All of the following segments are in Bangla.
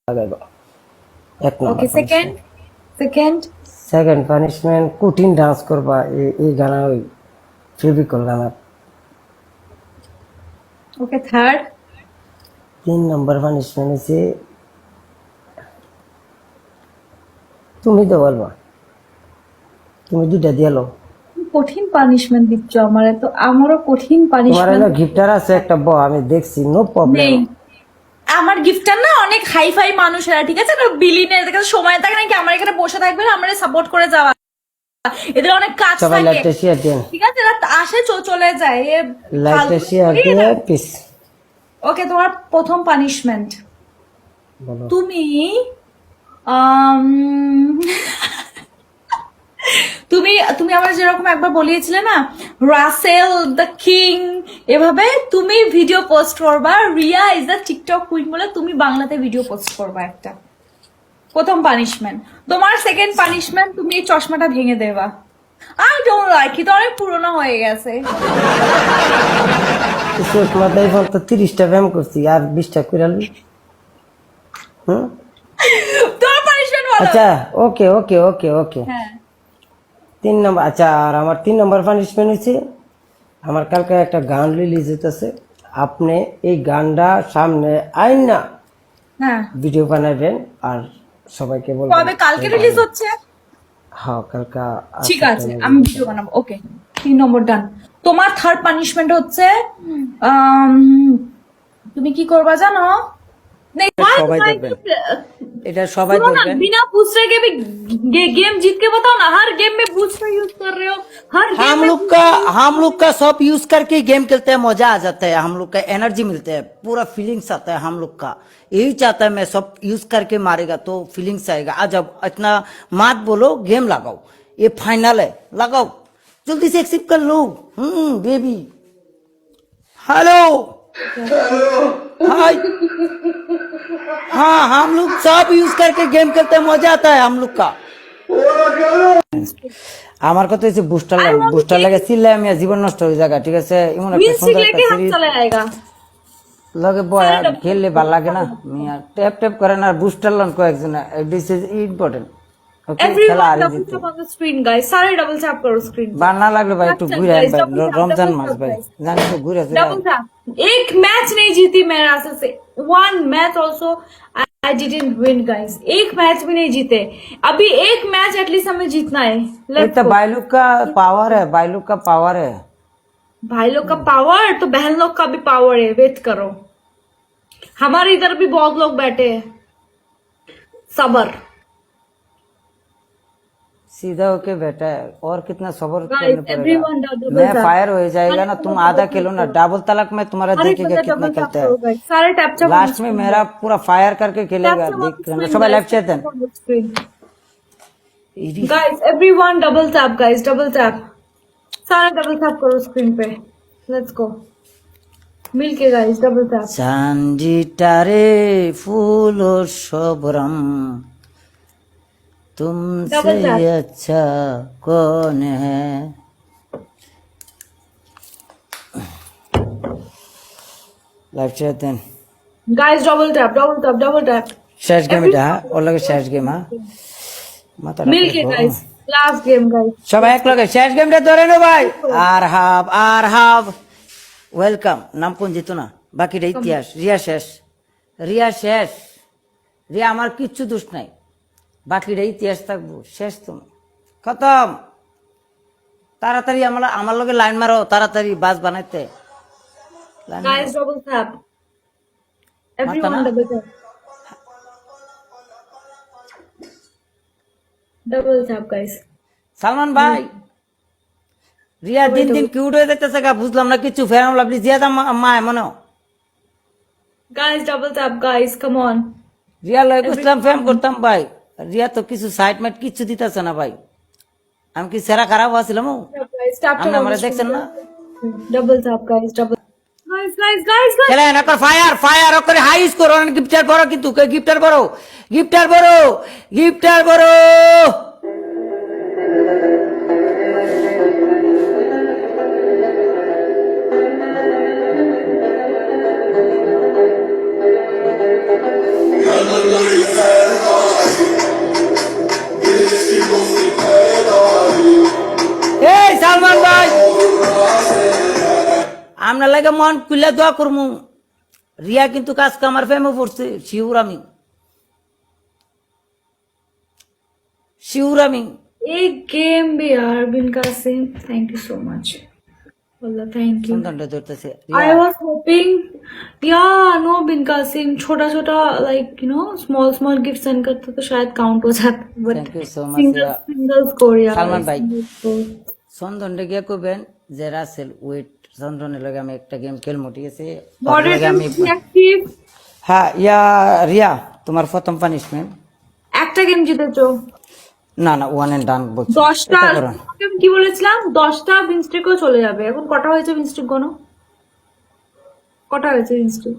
লাগাইবা এক ওকে নম্বর সেকেন্ড সেকেন্ড পানিশমেন্ট কঠিন ডান্স করবা এই গানা ওই ফেভিকল গানা। ওকে থার্ড 3 নম্বর পানিশমেন্ট হচ্ছে তুমি তো বলবা, তুমি দুইটা দিয়ালো। কঠিন পানিশমেন্ট দিচ্ছ আমারে, তো আমারও কঠিন তোমার পানিশমেন্ট এনে গিফটার আছে একটা আমি দেখছি, নো নেই। প্রবলেম। আমার গিফটার না অনেক হাই ফাই মানুষেরা, ঠিক আছে, বিলিনের কাছে সময় থাকে নাকি আমার এখানে বসে থাকবে না আমার সাপোর্ট করে যাওয়া, এদের অনেক কাজ সবাই থাকে, লাইভটা শেয়ার দেন, ঠিক আছে, এরা আসে চলে যায় লাইভটা শেয়ার দিয়ে পিস। ওকে, তোমার প্রথম পানিশমেন্ট, বলো। তুমি আম, তুমি তুমি আমার যেরকম একবার বলিয়েছিলে না রাসেল দ্য কিং, এভাবে তুমি ভিডিও পোস্ট করবা, Riya is the TikTok queen বলে তুমি বাংলাতে ভিডিও পোস্ট করবা একটা, প্রথম পানিশমেন্ট। তোমার সেকেন্ড পানিশমেন্ট, তুমি এই চশমাটা ভেঙে দেবা। আই ডোন্ট লাইক ইট, অনেক পুরনো হয়ে গেছে। মাথায় ফোন তো 30টা ব্যায়াম করছি আর 20টা করে আলবি। তোমার পানিশমেন্ট বলো। আচ্ছা ওকে ওকে ওকে ওকে হ্যাঁ 3 নম্বর। আচ্ছা, আর আমার 3 নম্বর পানিশমেন্ট হচ্ছে আমার কালকে একটা গান রিলিজ হইতেছে, আপনি এই গানটা সামনে আইন না হ্যাঁ, ভিডিও বানাবেন আর সবাইকে বলবেন। কবে? কালকে রিলিজ হচ্ছে? হ্যাঁ কালকে ঠিক আছে, আমি ভিডিও বানাবো। ওকে, 3 নম্বর ডান। তোমার থার্ড পানিশমেন্ট হচ্ছে তুমি কি করবা জানো? সবাই দেখবেন, এটা সবাই দেখবেন। बिना पूछ रहे के गेम जीत के बताओ ना, हर गेम में पूछ रहे यूज कर रहे हो, हर गेम में हम लोग का सब यूज करके गेम खेलते हैं, मजा आ जाता है, हम लोग का एनर्जी मिलता है, पूरा फीलिंग्स आता है हम लोग का। यही चाहता है मैं सब यूज करके मारेगा तो फीलिंग्स आएगा। आज अब इतना मत बोलो, गेम लगाओ, ये फाइनल है, लगाओ जल्दी से एक्सेप्ट कर लो। Baby hello hi. हाँ हम लोग सब यूज करके गेम खेलते हैं, मजा आता है हम लोग का। আমার কথা হচ্ছে বুস্টার লাগে চিল্লাই আমি জীবন নষ্ট হয়ে যাবে, ঠিক আছে? এমন একটা म्यूजिक সুন্দর लेके একটা हाथ সিরিজ चला आएगा। লগে বয় খেললে ভালো লাগে না, মিয়া ট্যাপ ট্যাপ করে না, বুস্টার লন কয়েকজন, দিস ইজ ইম্পর্টেন্ট। ওকে, খেলা Everyone আর double জিতে tap on the screen guys, सारे double tap करो screen पे। বার না লাগলে ভাই একটু अच्छा, ঘুরে guys, ভাই, double tap, রমজান double মাস tap, ভাই, guys। জানি তো ঘুরে डबल टैप। एक मैच नहीं जीती मैं रास्ते से, one match also I didn't win guys, एक मैच भी नहीं जीते, अभी एक मैच एटलीस्ट हमें जीतना है। ये लेट्स तो गो। बायलुक का पावर है, बायलुक का पावर है। भाई लोग का पावर तो बहन लोग का भी पावर है, वेट करो, हमारे इधर भी बहुत लोग बैठे हैं, सबर सीधा होके बैठा है, और कितना सब्र Guys, करना everyone पड़ेगा। double मैं tap। फायर हो जाएगा ना, तुम आधा खेलो ना, डबल तलाक में तुम्हारा अरे देखेगा कितना डबल टैप खेलता करो है। गाइस, सारे टैप टैप लास्ट में मेरा पूरा फायर करके खेलेगा, देख लेना। सब लाइव चैट है। Guys everyone double tap, guys double tap, सारा डबल टैप करो स्क्रीन पे, लेट्स गो मिलके गाइस डबल टैप। चांदिटारे फूलो शोभरम, तुमसे अच्छा कौन है। Live chat then guys double tap double tap double tap, शेष गेम এটা ওর লাগে শেষ গেম। হ্যাঁ মাথা मिलके गाइस लास्ट गेम गाइस, সবাই এক লগে শেষ গেমটা ধরে নো ভাই। আর হাব ওয়েলকাম। নাম কোন যেত না, বাকিটা ইতিহাস। রিয়া শেষ, রিয়া শেষ, রিয়া আমার কিচ্ছু দোষ নাই, বাকিটা ইতিহাস থাকবো। শেষ তুমি খতম। তাড়াতাড়ি আমার লগে লাইন মারো, তাড়াতাড়ি বাস বানাইতে line guys double tap, everyone ना? Double tap, double tap guys. Salman ভাই রিয়া দিন দিন কিউট হয়ে যাইতেছে গা, বুঝলাম না কিছু। ফেরাম লাভলি জিয়াদা মা মনে guys double tap guys, come on. Riya লয় বুঝলাম ফেম করতাম ভাই, রিয়া তো কিছু সাইড মাইট কিচ্ছু দিতেছে না ভাই। আমি কি সেরা খারাপ আসছিলাম? गाइस टैप আপনি আমার দেখছেন না? Double tap guys, double guys guys guys খেলে না কর, ফায়ার ফায়ার করে হাই স্কোর। গিফটার বড় কিন্তু, গিফটার বড়, গিফটার বড়, গিফটার বড়। I'm লাগে মন খুলে দোয়া করমু রিয়া কিন্তু কাজ আমার ফেমে পড়ছে শিউর আমি एक गेम भी यार Bin Kasim thank you so much Allah thank you সন্তানটা ধরতেছে I was hoping, yeah, no, बिन कासिम छोटा छोटा like you know small gift send करते तो शायद count हो जाता but Thank you so much, single yeah. single score यार সালমান ভাই single score। সন্তানটা গিয়ে কবেন যে রাসেল ওয়েট সন্তানের লগে আমি একটা গেম খেলবো ঠিক আছে Moderator আমি active হ্যাঁ রিয়া তোমার প্রথম পানিশমেন্ট একটা গেম জিতেছো না ওয়ান এন্ড ডান বলছি 10টা আমি কি বলেছিলাম 10টা বিনস্টিকও চলে যাবে এখন কটা হয়েছে বিনস্টিক গনো কটা হয়েছে বিনস্টিক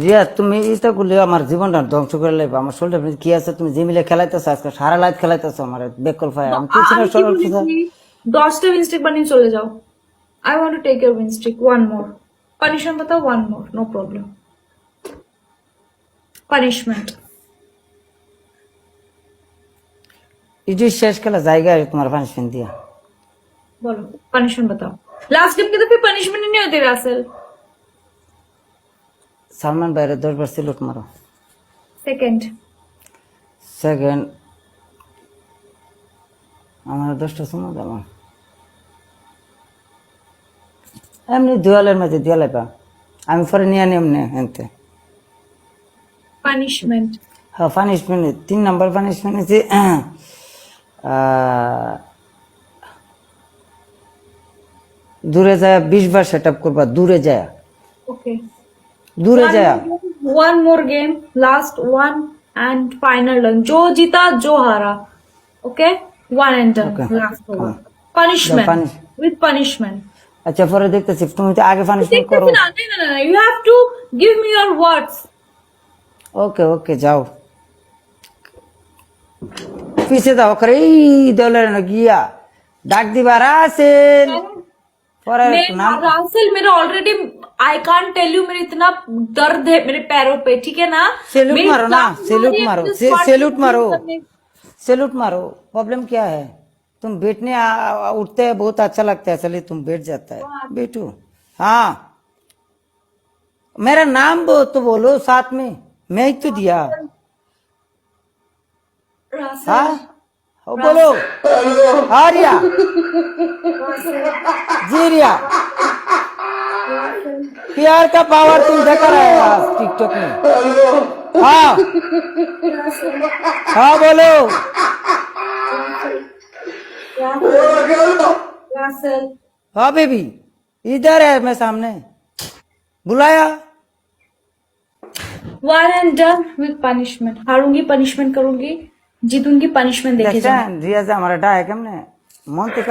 রিয়া তুমি এটা করলে আমার জীবনটা ধ্বংস করে লাগবে আমার শরীরটা কি আছে তুমি যে মিলে খেলাইতেছো আজকে সারা রাত খেলাইতেছো আমার বেকল ফাই আমি কিছু না সরল 10টা বিনস্টিক বানিয়ে চলে যাও I want to take your বিনস্টিক ওয়ান মোর পানিশমেন্ট बताओ one more no problem punishment ইডি শেষ খেলা জায়গায় তোমার পানিশমেন্ট দিয়া बोलो पनिशमेंट बताओ लास्ट गेम की तो फिर पनिशमेंट ही नहीं होती रासेल সালমান ভাইয়ের 10 বার সিলুট মারো सेकंड সেকেন্ড আমার 10টা শোনো দাও এমনি দেওয়ালের মাঝে দিয়া লাইবা আমি পরে নিয়ে এমনি এনতে पनिशमेंट হ্যাঁ পানিশমেন্ট 3 নাম্বার পানিশমেন্ট আছে দূরে যায় 20 বার সেটআপ করবা দূরে যায় ओके দূরে যায় one more game last one and final done जो जीता जो हारा okay one and done Okay. Last over punishment punish. With punishment আচ্ছা পরে দেখতেছি তুমি তো আগে পানিশমেন্ট করো you have to give me your words ওকে যাও পিছে দাও করে এই দেওয়ালের না গিয়া ডাক দিবা রাসেল পরে নাম रासेल मेरा already I can't tell you मेरे इतना दर्द है मेरे पैरों पे ठीक है ना सैल्यूट मेरी मारो ना, जान सैल्यूट जा रही है मारो, अपने स्मार्ट सैल्यूट फोन मारो। करने- सैल्यूट मारो प्रॉब्लम क्या है तुम बैठने उठते हैं बहुत अच्छा लगता है चलिए तुम बैठ जाता है बैठो हाँ मेरा नाम तो बोलो साथ में मैं ही तो दिया रासेल हाँ बोलो हाँ रिया जी रिया प्यार का पावर तुम देखा रहे हो आज टिकटॉक में हाँ बोलो रासेल हाँ बेबी इधर है मैं सामने बुलाया one and done with punishment हारूंगी पनिशमेंट करूंगी जीतूंगी पनिशमेंट देखे जाओ দেখছেন রিয়া যে আমার ডায় কেমনে মন থেকে